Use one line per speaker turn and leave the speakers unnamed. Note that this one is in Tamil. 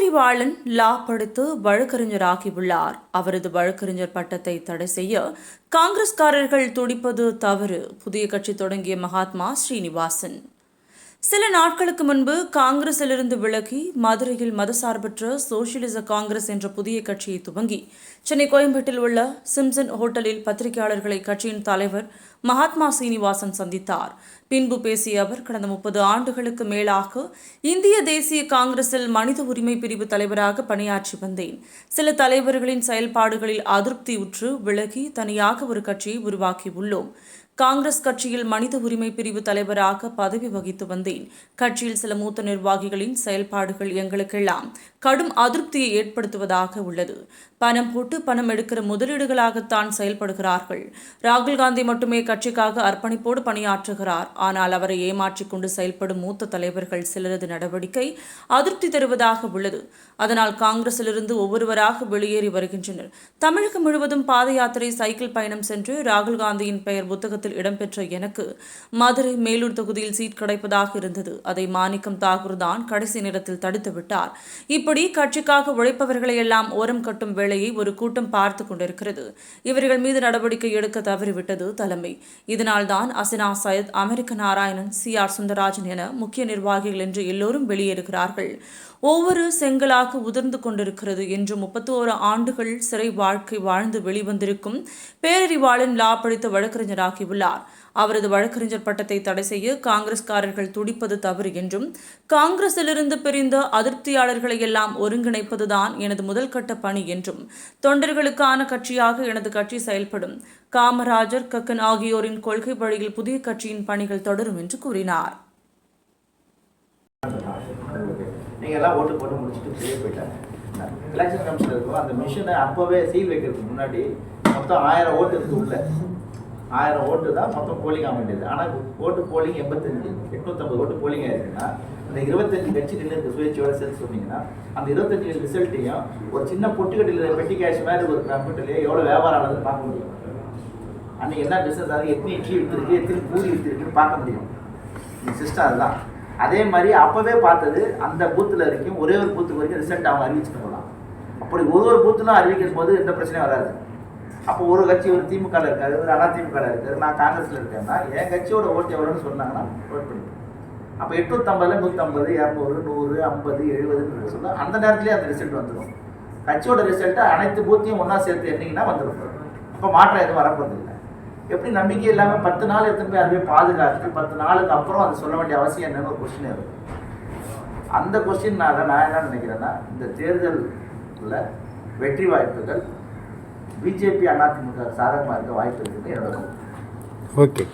பேரறிவாளன் லா படித்து வழக்கறிஞராகியுள்ளார். அவரது வழக்கறிஞர் பட்டத்தை தடை செய்ய காங்கிரஸ்காரர்கள் துடிப்பது தவறு. புதிய கட்சி தொடங்கிய மகாத்மா ஸ்ரீனிவாசன் சில நாட்களுக்கு முன்பு காங்கிரசிலிருந்து விலகி மதுரையில் மதசார்பற்ற சோசியலிச காங்கிரஸ் என்ற புதிய கட்சியை துவங்கி சென்னை கோயம்பேட்டில் உள்ள சிம்சன் ஹோட்டலில் பத்திரிகையாளர்களை கட்சியின் தலைவர் மகாத்மா சீனிவாசன் சந்தித்தார். பின்பு பேசிய அவர், கடந்த 30 ஆண்டுகளுக்கு மேலாக இந்திய தேசிய காங்கிரஸில் மனித உரிமை பிரிவு தலைவராக பணியாற்றி வந்தேன். சில தலைவர்களின் செயல்பாடுகளில் அதிருப்தியுற்று விலகி தனியாக ஒரு கட்சியை உருவாக்கியுள்ளோம். காங்கிரஸ் கட்சியில் மனித உரிமை பிரிவு தலைவராக பதவி வகித்து வந்தேன். கட்சியில் சில மூத்த நிர்வாகிகளின் செயல்பாடுகள் எங்களுக்கெல்லாம் கடும் அதிருப்தியை ஏற்படுத்துவதாக உள்ளது. பணம் போட்டு பணம் எடுக்கிற முதலீடுகளாகத்தான் செயல்படுகிறார்கள். ராகுல் காந்தி மட்டுமே கட்சிக்காக அர்ப்பணிப்போடு பணியாற்றுகிறார். ஆனால் அவரை ஏமாற்றிக் கொண்டு செயல்படும் மூத்த தலைவர்கள் சிலரது நடவடிக்கை அதிருப்தி தருவதாக உள்ளது. அதனால் காங்கிரசிலிருந்து ஒவ்வொருவராக வெளியேறி வருகின்றனர். தமிழகம் முழுவதும் பாத யாத்திரை, சைக்கிள் பயணம் சென்று ராகுல் காந்தியின் பெயர் புத்தகத்தில் இடம்பெற்ற எனக்கு மதுரை மேலூர் தொகுதியில் சீட் கிடைப்பதாக இருந்தது. அதை மாணிக்கம் தாகூர் தான் கடைசி நேரத்தில் தடுத்து விட்டார். இப்படி கட்சிக்காக உழைப்பவர்களை எல்லாம் ஓரம் கட்டும் வேளையை ஒரு கூட்டம் பார்த்து கொண்டிருக்கிறது. இவர்கள் மீது நடவடிக்கை எடுக்க தவறிவிட்டது தலைமை. இதனால் தான் அசினா சையத், அமெரிக்க நாராயணன், CR சுந்தரராஜன் என முக்கிய நிர்வாகிகள் என்று எல்லோரும் வெளியேறுகிறார்கள். ஒவ்வொரு செங்கலாக உதிர்ந்து கொண்டிருக்கிறது என்று 31 ஆண்டுகள் சிறை வாழ்க்கை வாழ்ந்து வெளிவந்திருக்கும் பேரறிவாளன் லா படித்த வழக்கறிஞராகியுள்ளார். அவரது வழக்கறிஞர் பட்டத்தை தடை செய்ய காங்கிரஸ்காரர்கள் துடிப்பது தவறு என்றும், காங்கிரசிலிருந்து பிரிந்த அதிருப்தியாளர்களை எல்லாம் ஒருங்கிணைப்பதுதான் எனது முதல் கட்ட பணி என்றும், தொண்டர்களுக்கான கட்சியாக எனது கட்சி செயல்படும். காமராஜர், கக்கன் ஆகியோரின் கொள்கை வழியில் புதிய கட்சியின் பணிகள் தொடரும் என்று கூறினார்.
நீங்கள் எல்லாம் ஓட்டு போட்டு முடிச்சுட்டு வெளியே போயிட்டாங்க. எலெக்ஷன் கமிஷன் இருக்கும், அந்த மிஷினை அப்போவே சீல் வைக்கிறதுக்கு முன்னாடி மொத்தம் 1000 ஓட்டு இருக்குது உள்ள. 1000 ஓட்டு தான் மொத்தம் போலிங் ஆக வேண்டியது. ஆனால் ஓட்டு போலிங் 85, 850 ஓட்டு போலிங் ஆயிருக்குன்னா அந்த 25 கட்சி நின்று இருக்கு சுயேட்சையோட சேர்த்து சொன்னீங்கன்னா அந்த 25 ரிசல்ட்டையும் ஒரு சின்ன பொட்டுக்கட்டில் பெட்டி கேஷ் மாதிரி ஒரு கம்ப்யூட்டர்லேயே எவ்வளோ வியாபாரம் ஆனதுன்னு பார்க்க முடியும். அன்றைக்கி என்ன பிஸ்னஸ் ஆகுது, எத்தனை இட்லி விற்றுருக்கு, எத்தனை பூரி விற்றுருக்குன்னு பார்க்க முடியும். இந்த சிஸ்டம் அதுதான். அதே மாதிரி அப்போவே பார்த்தது அந்த பூத்தில் வரைக்கும் ஒரே ஒரு பூத்துக்கு வரைக்கும் ரிசல்ட் அவங்க அறிவிச்சுட்டு போகலாம். அப்படி ஒரு பூத்துலாம் அறிவிக்கும் போது எந்த பிரச்சனையும் வராது. அப்போ ஒரு கட்சி, ஒரு திமுகவில் இருக்காரு, ஒரு அதிமுகவில் இருக்காரு, நான் காங்கிரஸில் இருக்கேன்னா என் கட்சியோட ஓட்டு எவ்வளோன்னு சொன்னாங்கன்னா ஓட் பண்ணிப்பேன். அப்போ 850, 150, 200, 100, 50, 70 சொல்ல அந்த நேரத்துலேயே அந்த ரிசல்ட் வந்துடும். கட்சியோட ரிசல்ட்டை அனைத்து பூத்தையும் ஒன்றா சேர்த்து எண்ணிங்கன்னா வந்துடும். அப்போ மாற்றம் எதுவும் வரப்போறது இல்லை. எப்படி நம்பிக்கை இல்லாமல் 10 நாள் எடுத்துன்னு போய் அதுவே பாதுகாத்து 10 நாளுக்கு அப்புறம் அது சொல்ல வேண்டிய அவசியம் என்னன்னு ஒரு கொஸ்டின் இருக்கும். அந்த கொஸ்டின்னால நான் என்ன நினைக்கிறேன்னா, இந்த தேர்தலில் வெற்றி வாய்ப்புகள் பிஜேபி, அதிமுக சாதகமாக இருக்க வாய்ப்பு இருக்குன்னு என்னோட.
ஓகே.